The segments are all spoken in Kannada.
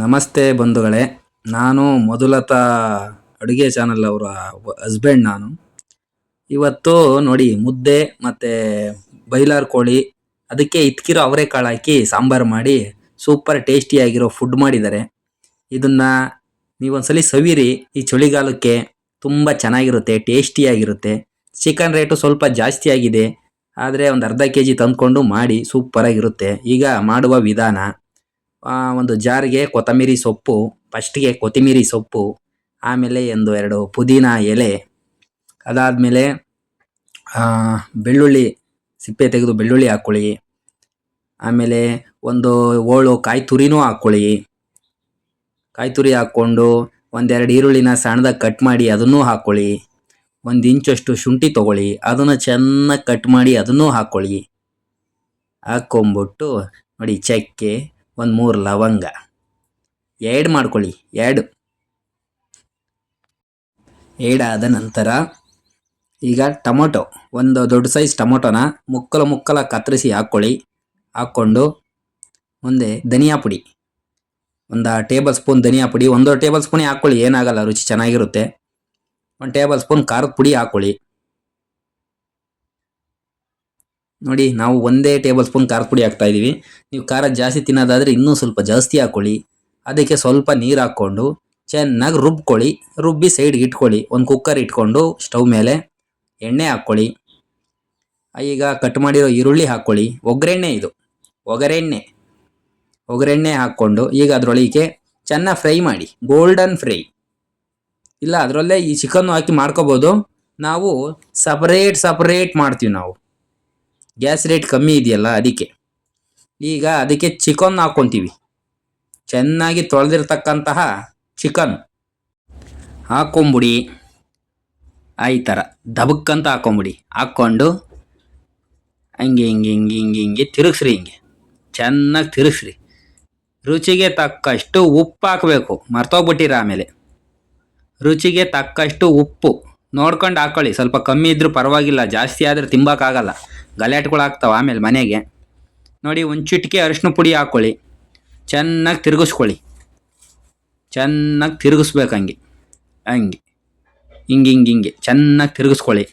ನಮಸ್ತೆ ಬಂಧುಗಳೇ. ನಾನು ಮಧುಲತಾ ಅಡುಗೆ ಚಾನಲ್ ಅವರ ಹಸ್ಬೆಂಡ್. ನಾನು ಇವತ್ತು ನೋಡಿ ಮುದ್ದೆ ಮತ್ತು ಬೈಲಾರ್ ಕೋಳಿ, ಅದಕ್ಕೆ ಇತ್ಕಿರೋ ಅವರೆಕಾಳು ಹಾಕಿ ಸಾಂಬಾರು ಮಾಡಿ ಸೂಪರ್ ಟೇಸ್ಟಿಯಾಗಿರೋ ಫುಡ್ ಮಾಡಿದ್ದಾರೆ. ಇದನ್ನು ನೀವೊಂದ್ಸಲಿ ಸವಿರಿ. ಈ ಚಳಿಗಾಲಕ್ಕೆ ತುಂಬ ಚೆನ್ನಾಗಿರುತ್ತೆ, ಟೇಸ್ಟಿಯಾಗಿರುತ್ತೆ. ಚಿಕನ್ ರೇಟು ಸ್ವಲ್ಪ ಜಾಸ್ತಿ ಆಗಿದೆ, ಆದರೆ ಒಂದು ಅರ್ಧ ಕೆಜಿ ತಂದ್ಕೊಂಡು ಮಾಡಿ ಸೂಪರಾಗಿರುತ್ತೆ. ಈಗ ಮಾಡುವ ವಿಧಾನ: ಒಂದು ಜಾರ್ಗೆ ಕೊತ್ತಂಬರಿ ಸೊಪ್ಪು, ಫಸ್ಟ್ಗೆ ಕೊತ್ತಂಬರಿ ಸೊಪ್ಪು, ಆಮೇಲೆ ಎರಡು ಪುದೀನ ಎಲೆ, ಅದಾದಮೇಲೆ ಬೆಳ್ಳುಳ್ಳಿ ಸಿಪ್ಪೆ ತೆಗೆದು ಬೆಳ್ಳುಳ್ಳಿ ಹಾಕ್ಕೊಳ್ಳಿ. ಆಮೇಲೆ ಒಂದು ಓಳು ಕಾಯಿ ತುರಿನೂ ಹಾಕ್ಕೊಳ್ಳಿ. ಕಾಯಿ ತುರಿ ಹಾಕ್ಕೊಂಡು ಒಂದೆರಡು ಈರುಳ್ಳಿನ ಸಣ್ಣದಾಗಿ ಕಟ್ ಮಾಡಿ ಅದನ್ನೂ ಹಾಕ್ಕೊಳ್ಳಿ. 1 ಇಂಚಷ್ಟು ಶುಂಠಿ ತೊಗೊಳ್ಳಿ, ಅದನ್ನು ಚೆನ್ನಾಗಿ ಕಟ್ ಮಾಡಿ ಅದನ್ನೂ ಹಾಕ್ಕೊಳ್ಳಿ. ಹಾಕ್ಕೊಂಬಿಟ್ಟು ನೋಡಿ, ಚಕ್ಕೆ, 1-3 ಲವಂಗ ಆ್ಯಡ್ ಮಾಡ್ಕೊಳ್ಳಿ. ಆದ ನಂತರ ಈಗ ಟೊಮೊಟೊ, ಒಂದು ದೊಡ್ಡ ಸೈಜ್ ಟೊಮೊಟೊನ ಮುಕ್ಕಲ ಕತ್ತರಿಸಿ ಹಾಕ್ಕೊಳ್ಳಿ. ಹಾಕ್ಕೊಂಡು ಮುಂದೆ ಧನಿಯಾ ಪುಡಿ, 1 ಟೇಬಲ್ ಸ್ಪೂನ್ ಧನಿಯಾ ಪುಡಿ, 1 ಟೇಬಲ್ ಸ್ಪೂನೇ ಹಾಕ್ಕೊಳ್ಳಿ, ಏನಾಗಲ್ಲ, ರುಚಿ ಚೆನ್ನಾಗಿರುತ್ತೆ. 1 ಟೇಬಲ್ ಸ್ಪೂನ್ ಖಾರದ ಪುಡಿ ಹಾಕ್ಕೊಳ್ಳಿ. ನೋಡಿ, ನಾವು 1 ಟೇಬಲ್ ಸ್ಪೂನ್ ಖಾರದ ಪುಡಿ ಹಾಕ್ತಾ ಇದ್ದೀವಿ. ನೀವು ಖಾರ ಜಾಸ್ತಿ ತಿನ್ನೋದಾದರೆ ಇನ್ನೂ ಸ್ವಲ್ಪ ಜಾಸ್ತಿ ಹಾಕ್ಕೊಳ್ಳಿ. ಅದಕ್ಕೆ ಸ್ವಲ್ಪ ನೀರು ಹಾಕ್ಕೊಂಡು ಚೆನ್ನಾಗಿ ರುಬ್ಕೊಳ್ಳಿ. ರುಬ್ಬಿ ಸೈಡ್ಗೆ ಇಟ್ಕೊಳ್ಳಿ. ಒಂದು ಕುಕ್ಕರ್ ಇಟ್ಕೊಂಡು ಸ್ಟವ್ ಮೇಲೆ ಎಣ್ಣೆ ಹಾಕ್ಕೊಳ್ಳಿ. ಈಗ ಕಟ್ ಮಾಡಿರೋ ಈರುಳ್ಳಿ ಹಾಕ್ಕೊಳ್ಳಿ. ಇದು ಒಗ್ಗರಣೆ ಹಾಕ್ಕೊಂಡು ಈಗ ಅದರೊಳಗೆ ಚೆನ್ನಾಗಿ ಫ್ರೈ ಮಾಡಿ, ಗೋಲ್ಡನ್ ಫ್ರೈ. ಇಲ್ಲ ಅದರಲ್ಲೇ ಈ ಚಿಕನ್ನು ಹಾಕಿ ಮಾಡ್ಕೋಬೋದು. ನಾವು ಸಪರೇಟ್ ಮಾಡ್ತೀವಿ. ನಾವು ಗ್ಯಾಸ್ ರೇಟ್ ಕಮ್ಮಿ ಇದೆಯಲ್ಲ, ಅದಕ್ಕೆ. ಈಗ ಅದಕ್ಕೆ ಚಿಕನ್ ಹಾಕ್ಕೊತೀವಿ. ಚೆನ್ನಾಗಿ ತೊಳೆದಿರ್ತಕ್ಕಂತಹ ಚಿಕನ್ ಹಾಕ್ಕೊಂಬಿಡಿ. ಈ ಥರ ದಬಕ್ಕಂತ ಹಾಕ್ಕೊಂಬಿಡಿ. ಹಾಕ್ಕೊಂಡು ಹಿಂಗೆ ತಿರುಗಿಸ್ರಿ. ಹಿಂಗೆ ಚೆನ್ನಾಗಿ ತಿರುಗಿಸ್ರಿ. ರುಚಿಗೆ ತಕ್ಕಷ್ಟು ಉಪ್ಪು ಹಾಕಬೇಕು, ಮರ್ತೋಗ್ಬಿಟ್ಟಿರ. ಆಮೇಲೆ ರುಚಿಗೆ ತಕ್ಕಷ್ಟು ಉಪ್ಪು ನೋಡ್ಕೊಂಡು ಹಾಕ್ಕೊಳ್ಳಿ. ಸ್ವಲ್ಪ ಕಮ್ಮಿ ಇದ್ರೂ ಪರವಾಗಿಲ್ಲ, ಜಾಸ್ತಿ ಆದರೆ ತಿಂಬೋಕ್ಕಾಗಲ್ಲ, ಗಲಾಟೆಗಳು ಆಗ್ತಾವೆ ಆಮೇಲೆ ಮನೆಗೆ. ನೋಡಿ, 1 ಚಿಟಿಕೆ ಅರಿಶಿನ ಪುಡಿ ಹಾಕ್ಕೊಳ್ಳಿ. ಚೆನ್ನಾಗಿ ತಿರುಗಿಸ್ಕೊಳ್ಳಿ. ಚೆನ್ನಾಗಿ ತಿರುಗಿಸ್ಬೇಕು. ಹಿಂಗೆ ಚೆನ್ನಾಗಿ ತಿರುಗಿಸ್ಕೊಳ್ಳಿ.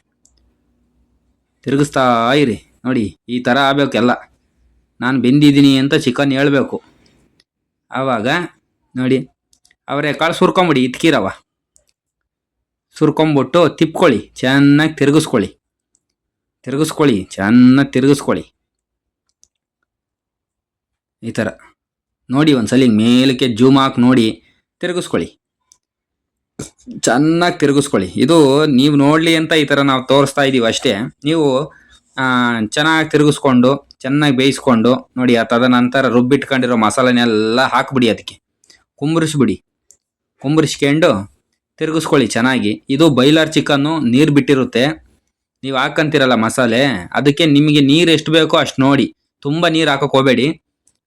ತಿರುಗಿಸ್ತಾ ಇರಿ. ನೋಡಿ, ಈ ಥರ ಆಗಬೇಕೆಲ್ಲ. ನಾನು ಬೆಂದಿದ್ದೀನಿ ಅಂತ ಚಿಕನ್ ಹೇಳಬೇಕು. ಆವಾಗ ನೋಡಿ, ಅವರೆಕಾಳು ಸುರ್ಕೊಂಬಿಡಿ. ಇತ್ಕಿರವ ಸುರ್ಕೊಂಬಿಟ್ಟು ತಿಪ್ಕೊಳ್ಳಿ. ಚೆನ್ನಾಗಿ ತಿರುಗಿಸ್ಕೊಳ್ಳಿ. ಚೆನ್ನಾಗಿ ತಿರುಗಿಸ್ಕೊಳ್ಳಿ. ಈ ಥರ ನೋಡಿ, ಒಂದ್ಸಲಿ ಮೇಲಕ್ಕೆ ಜೂಮ್ ಹಾಕಿ ನೋಡಿ, ತಿರುಗಿಸ್ಕೊಳ್ಳಿ. ಚೆನ್ನಾಗಿ ತಿರುಗಿಸ್ಕೊಳ್ಳಿ. ಇದು ನೀವು ನೋಡಲಿ ಅಂತ ಈ ಥರ ನಾವು ತೋರಿಸ್ತಾ ಇದ್ದೀವಿ ಅಷ್ಟೇ. ನೀವು ಚೆನ್ನಾಗಿ ತಿರುಗಿಸ್ಕೊಂಡು ಚೆನ್ನಾಗಿ ಬೇಯಿಸ್ಕೊಂಡು ನೋಡಿ, ತದನಂತರ ರುಬ್ಬಿಟ್ಕೊಂಡಿರೋ ಮಸಾಲೆನೆಲ್ಲ ಹಾಕ್ಬಿಡಿ. ಅದಕ್ಕೆ ಕುಂಬರಿಸ್ಕೊಂಡು ತಿರುಗಿಸ್ಕೊಳ್ಳಿ ಚೆನ್ನಾಗಿ. ಇದು ಬೈಲರ್ ಚಿಕನ್ನು, ನೀರು ಬಿಟ್ಟಿರುತ್ತೆ. ನೀವು ಹಾಕಂತೀರಲ್ಲ ಮಸಾಲೆ, ಅದಕ್ಕೆ ನಿಮಗೆ ನೀರು ಎಷ್ಟು ಬೇಕೋ ಅಷ್ಟು ನೋಡಿ. ತುಂಬ ನೀರು ಹಾಕೋಕೆ ಹೋಗಬೇಡಿ.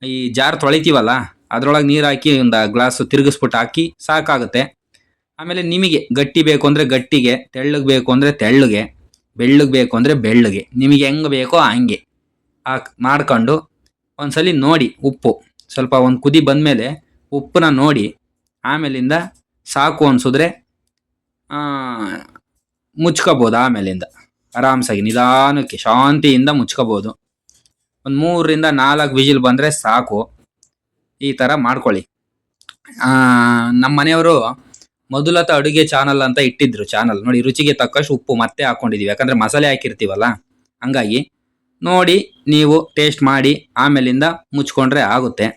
ಈ ಜಾರ್ ತೊಳಿತೀವಲ್ಲ, ಅದರೊಳಗೆ ನೀರು ಹಾಕಿ 1 ಗ್ಲಾಸು ತಿರುಗಿಸ್ಬಿಟ್ಟು ಹಾಕಿ ಸಾಕಾಗುತ್ತೆ. ಆಮೇಲೆ ನಿಮಗೆ ಗಟ್ಟಿ ಬೇಕು ಅಂದರೆ ಗಟ್ಟಿಗೆ, ತೆಳ್ಳಗೆ ಬೇಕು ಅಂದರೆ ತೆಳ್ಳಗೆ, ಬೆಳ್ಳಗೆ ಬೇಕು ಅಂದರೆ ಬೆಳ್ಳಗೆ, ನಿಮಗೆ ಹೆಂಗೆ ಬೇಕೋ ಹಂಗೆ ಮಾಡ್ಕೊಂಡು ಒಂದ್ಸಲಿ ನೋಡಿ. ಉಪ್ಪು ಸ್ವಲ್ಪ ಒಂದು ಕುದಿ ಬಂದಮೇಲೆ ಉಪ್ಪನ್ನ ನೋಡಿ, ಆಮೇಲಿಂದ ಸಾಕು ಅನಿಸಿದ್ರೆ ಮುಚ್ಕೋಬೋದು. ಆಮೇಲಿಂದ ಆರಾಮ್ಸಾಗಿ ನಿಧಾನಕ್ಕೆ ಶಾಂತಿಯಿಂದ ಮುಚ್ಕೋಬೋದು. 1 3 4 ವಿಜಿಲ್ ಬಂದರೆ ಸಾಕು. ಈ ಥರ ಮಾಡ್ಕೊಳ್ಳಿ. ನಮ್ಮ ಮನೆಯವರು ಮಧುಲತಾ ಅಡುಗೆ ಚಾನಲ್ ಅಂತ ಇಟ್ಟಿದ್ರು. ಚಾನಲ್ ನೋಡಿ, ರುಚಿಗೆ ತಕ್ಕಷ್ಟು ಉಪ್ಪು ಮತ್ತೆ ಹಾಕ್ಕೊಂಡಿದ್ದೀವಿ, ಯಾಕಂದರೆ ಮಸಾಲೆ ಹಾಕಿರ್ತೀವಲ್ಲ, ಹಂಗಾಗಿ. ನೋಡಿ, ನೀವು ಟೇಸ್ಟ್ ಮಾಡಿ ಆಮೇಲಿಂದ ಮುಚ್ಕೊಂಡ್ರೆ ಆಗುತ್ತೆ.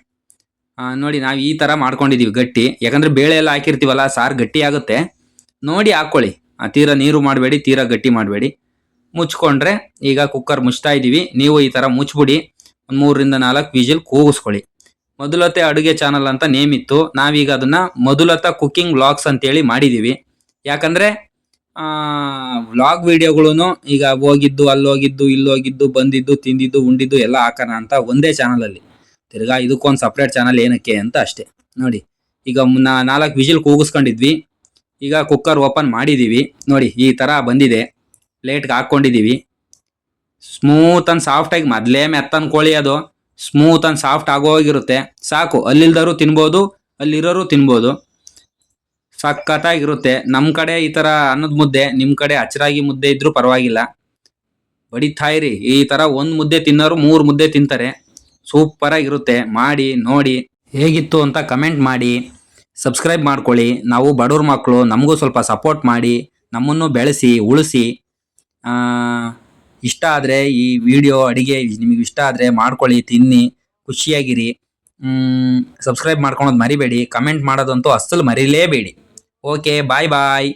ನೋಡಿ, ನಾವು ಈ ಥರ ಮಾಡ್ಕೊಂಡಿದ್ದೀವಿ ಗಟ್ಟಿ, ಯಾಕಂದರೆ ಬೇಳೆ ಎಲ್ಲ ಹಾಕಿರ್ತೀವಲ್ಲ, ಸಾರು ಗಟ್ಟಿ ಆಗುತ್ತೆ. ನೋಡಿ ಹಾಕ್ಕೊಳ್ಳಿ. ತೀರಾ ನೀರು ಮಾಡಬೇಡಿ, ತೀರಾ ಗಟ್ಟಿ ಮಾಡಬೇಡಿ. ಮುಚ್ಕೊಂಡ್ರೆ ಈಗ ಕುಕ್ಕರ್ ಮುಚ್ತಾ ಇದ್ದೀವಿ. ನೀವು ಈ ಥರ ಮುಚ್ಬಿಡಿ. 1 3 4 ವಿಜಿಲ್ ಕೂಗಿಸ್ಕೊಳ್ಳಿ. ಮಧುಲತಾ ಅಡುಗೆ ಚಾನಲ್ ಅಂತ ನೇಮ್ ಇತ್ತು. ನಾವೀಗ ಅದನ್ನು ಮಧುಲತಾ ಕುಕ್ಕಿಂಗ್ ವ್ಲಾಗ್ಸ್ ಅಂತೇಳಿ ಮಾಡಿದ್ದೀವಿ. ಯಾಕಂದರೆ ವ್ಲಾಗ್ ವಿಡಿಯೋಗಳು ಈಗ ಹೋಗಿದ್ದು, ಅಲ್ಲೋಗಿದ್ದು, ಇಲ್ಲೋಗಿದ್ದು, ಬಂದಿದ್ದು, ತಿಂದಿದ್ದು, ಉಂಡಿದ್ದು ಎಲ್ಲ ಹಾಕೋಣ ಅಂತ ಒಂದೇ ಚಾನಲಲ್ಲಿ. ತಿರ್ಗಾ ಇದಕ್ಕೊಂದು ಸಪ್ರೇಟ್ ಚಾನಲ್ ಏನಕ್ಕೆ ಅಂತ ಅಷ್ಟೇ. ನೋಡಿ, ಈಗ 4 ವಿಜಿಲ್ ಕೂಗಿಸ್ಕೊಂಡಿದ್ವಿ. ಈಗ ಕುಕ್ಕರ್ ಓಪನ್ ಮಾಡಿದ್ದೀವಿ. ನೋಡಿ, ಈ ಥರ ಬಂದಿದೆ. ಪ್ಲೇಟ್ಗೆ ಹಾಕ್ಕೊಂಡಿದ್ದೀವಿ. ಸ್ಮೂತ್ ಅಂಡ್ ಸಾಫ್ಟಾಗಿ, ಮೊದಲೇ ಮೆತ್ತನ ಕೋಳಿ ಅದು ಸ್ಮೂತ್ ಅಂಡ್ ಸಾಫ್ಟ್ ಆಗೋಗಿರುತ್ತೆ. ಸಾಕು, ಅಲ್ಲಿಲ್ದರೂ ತಿನ್ಬೋದು, ಅಲ್ಲಿರೋರು ತಿನ್ಬೋದು. ಸಖತ್ತಾಗಿರುತ್ತೆ. ನಮ್ಮ ಕಡೆ ಈ ಥರ ಅನ್ನದ ಮುದ್ದೆ, ನಿಮ್ಮ ಕಡೆ ಅಚ್ಚರಾಗಿ ಮುದ್ದೆ ಇದ್ರೂ ಪರವಾಗಿಲ್ಲ, ಬಡಿತಾ ಇರಿ. ಈ ಥರ ಒಂದು ಮುದ್ದೆ ತಿನ್ನೋರು 3 ಮುದ್ದೆ ತಿಂತಾರೆ. ಸೂಪರಾಗಿರುತ್ತೆ. ಮಾಡಿ ನೋಡಿ ಹೇಗಿತ್ತು ಅಂತ ಕಮೆಂಟ್ ಮಾಡಿ, ಸಬ್ಸ್ಕ್ರೈಬ್ ಮಾಡ್ಕೊಳ್ಳಿ. ನಾವು ಬಡವ್ರ ಮಕ್ಕಳು, ನಮಗೂ ಸ್ವಲ್ಪ ಸಪೋರ್ಟ್ ಮಾಡಿ, ನಮ್ಮನ್ನು ಬೆಳೆಸಿ ಉಳಿಸಿ. ಇಷ್ಟ ಆದರೆ ಈ ವಿಡಿಯೋ ಅಡಿಗೆ ನಿಮಗೆ ಇಷ್ಟ ಆದರೆ ಮಾಡ್ಕೊಳ್ಳಿ, ತಿನ್ನಿ, ಖುಷಿಯಾಗಿರಿ. ಸಬ್ಸ್ಕ್ರೈಬ್ ಮಾಡ್ಕೊಳೋದು ಮರಿಬೇಡಿ. ಕಮೆಂಟ್ ಮಾಡೋದಂತೂ ಅಸಲು ಮರಿಲೇಬೇಡಿ. ಓಕೆ, ಬಾಯ್ ಬಾಯ್.